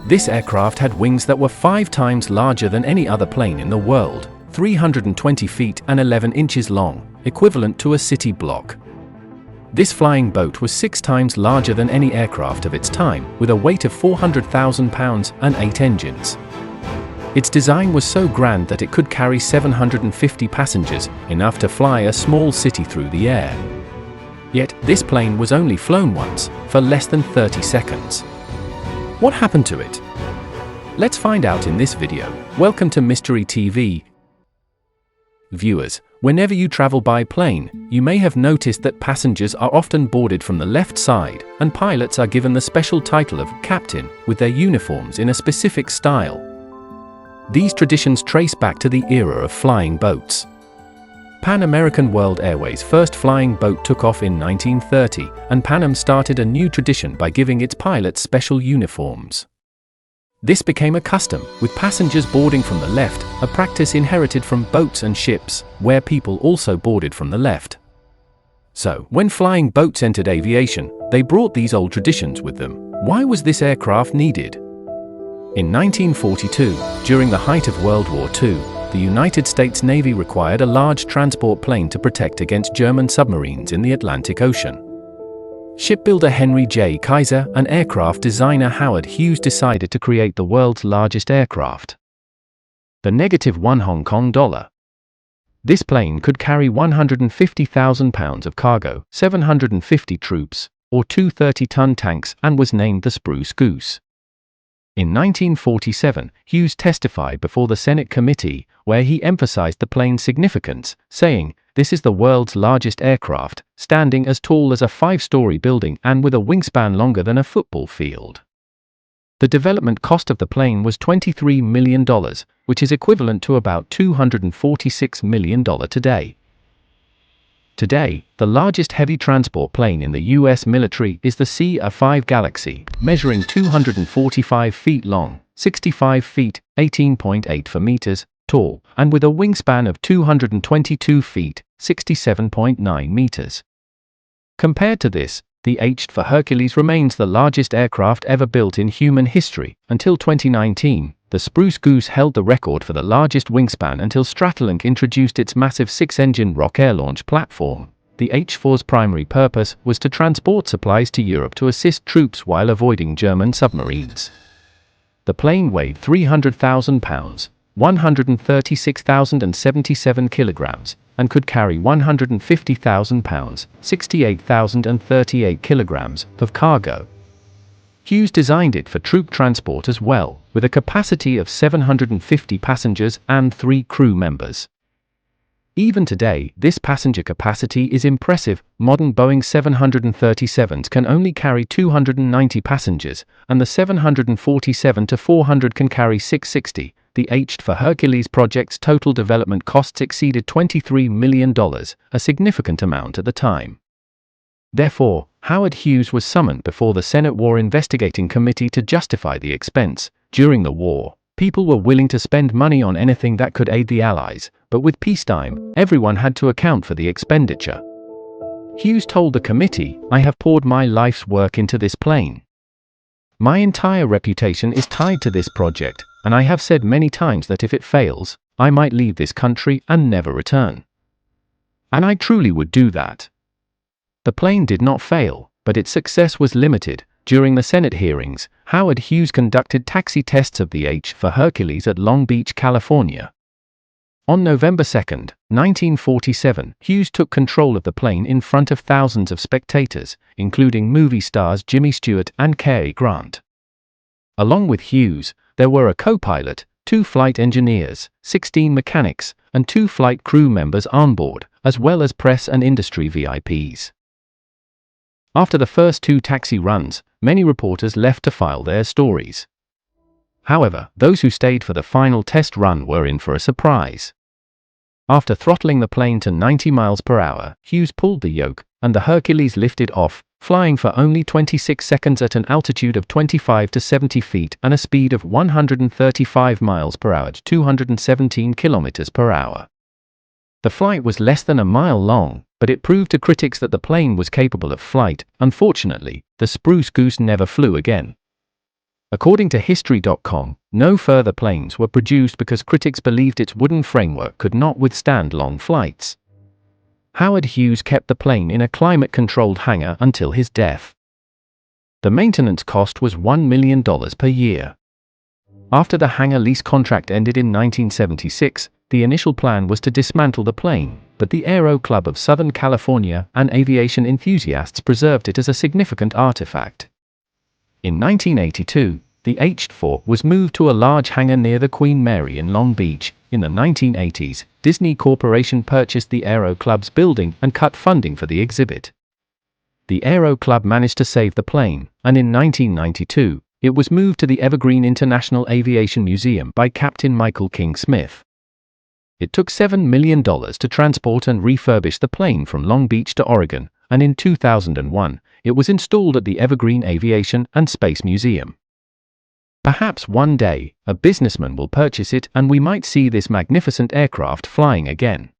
This aircraft had wings that were 5 times larger than any other plane in the world, 320 feet and 11 inches long, equivalent to a city block. This flying boat was 6 times larger than any aircraft of its time, with a weight of 400,000 pounds and 8 engines. Its design was so grand that it could carry 750 passengers, enough to fly a small city through the air. Yet, this plane was only flown once, for less than 30 seconds. What happened to it? Let's find out in this video. Welcome to Mystery TV. Viewers, whenever you travel by plane, you may have noticed that passengers are often boarded from the left side, and pilots are given the special title of captain, with their uniforms in a specific style. These traditions trace back to the era of flying boats. Pan American World Airways' first flying boat took off in 1930, and Pan Am started a new tradition by giving its pilots special uniforms. This became a custom, with passengers boarding from the left, a practice inherited from boats and ships, where people also boarded from the left. So, when flying boats entered aviation, they brought these old traditions with them. Why was this aircraft needed? In 1942, during the height of World War II, the United States Navy required a large transport plane to protect against German submarines in the Atlantic Ocean. Shipbuilder Henry J. Kaiser and aircraft designer Howard Hughes decided to create the world's largest aircraft, the -1 Hong Kong dollar. This plane could carry 150,000 pounds of cargo, 750 troops, or 2 30-ton tanks, and was named the Spruce Goose. In 1947, Hughes testified before the Senate committee, where he emphasized the plane's significance, saying, "This is the world's largest aircraft, standing as tall as a 5-story building and with a wingspan longer than a football field." The development cost of the plane was $23 million, which is equivalent to about $246 million today. Today, the largest heavy transport plane in the U.S. military is the C-5 Galaxy, measuring 245 feet long, 65 feet, 18.8 meters, tall, and with a wingspan of 222 feet, 67.9 meters. Compared to this, the H for Hercules remains the largest aircraft ever built in human history. Until 2019, the Spruce Goose held the record for the largest wingspan until Stratolink introduced its massive 6-engine Rock Air launch platform. The H-4's primary purpose was to transport supplies to Europe to assist troops while avoiding German submarines. The plane weighed 300,000 pounds, 136,077 kilograms, and could carry 150,000 pounds, 68,038 kilograms, of cargo. Hughes designed it for troop transport as well, with a capacity of 750 passengers and 3 crew members. Even today, this passenger capacity is impressive. Modern Boeing 737s can only carry 290 passengers, and the 747-400 can carry 660. The H for Hercules project's total development costs exceeded $23 million, a significant amount at the time. Therefore, Howard Hughes was summoned before the Senate War Investigating Committee to justify the expense. During the war, people were willing to spend money on anything that could aid the Allies, but with peacetime, everyone had to account for the expenditure. Hughes told the committee, "I have poured my life's work into this plane. My entire reputation is tied to this project, and I have said many times that if it fails, I might leave this country and never return. And I truly would do that." The plane did not fail, but its success was limited. During the Senate hearings, Howard Hughes conducted taxi tests of the H for Hercules at Long Beach, California. On November 2, 1947, Hughes took control of the plane in front of thousands of spectators, including movie stars Jimmy Stewart and Cary Grant. Along with Hughes, there were a co-pilot, 2 flight engineers, 16 mechanics, and 2 flight crew members on board, as well as press and industry VIPs. After the first 2 taxi runs, many reporters left to file their stories. However, those who stayed for the final test run were in for a surprise. After throttling the plane to 90 miles per hour, Hughes pulled the yoke, and the Hercules lifted off, flying for only 26 seconds at an altitude of 25 to 70 feet and a speed of 135 miles per hour to 217 kilometers per hour. The flight was less than a mile long, but it proved to critics that the plane was capable of flight. Unfortunately, the Spruce Goose never flew again. According to History.com, no further planes were produced because critics believed its wooden framework could not withstand long flights. Howard Hughes kept the plane in a climate-controlled hangar until his death. The maintenance cost was $1 million per year. After the hangar lease contract ended in 1976, the initial plan was to dismantle the plane, but the Aero Club of Southern California and aviation enthusiasts preserved it as a significant artifact. In 1982, the H-4 was moved to a large hangar near the Queen Mary in Long Beach. In the 1980s, Disney Corporation purchased the Aero Club's building and cut funding for the exhibit. The Aero Club managed to save the plane, and in 1992, it was moved to the Evergreen International Aviation Museum by Captain Michael King Smith. It took $7 million to transport and refurbish the plane from Long Beach to Oregon, and in 2001, it was installed at the Evergreen Aviation and Space Museum. Perhaps one day, a businessman will purchase it and we might see this magnificent aircraft flying again.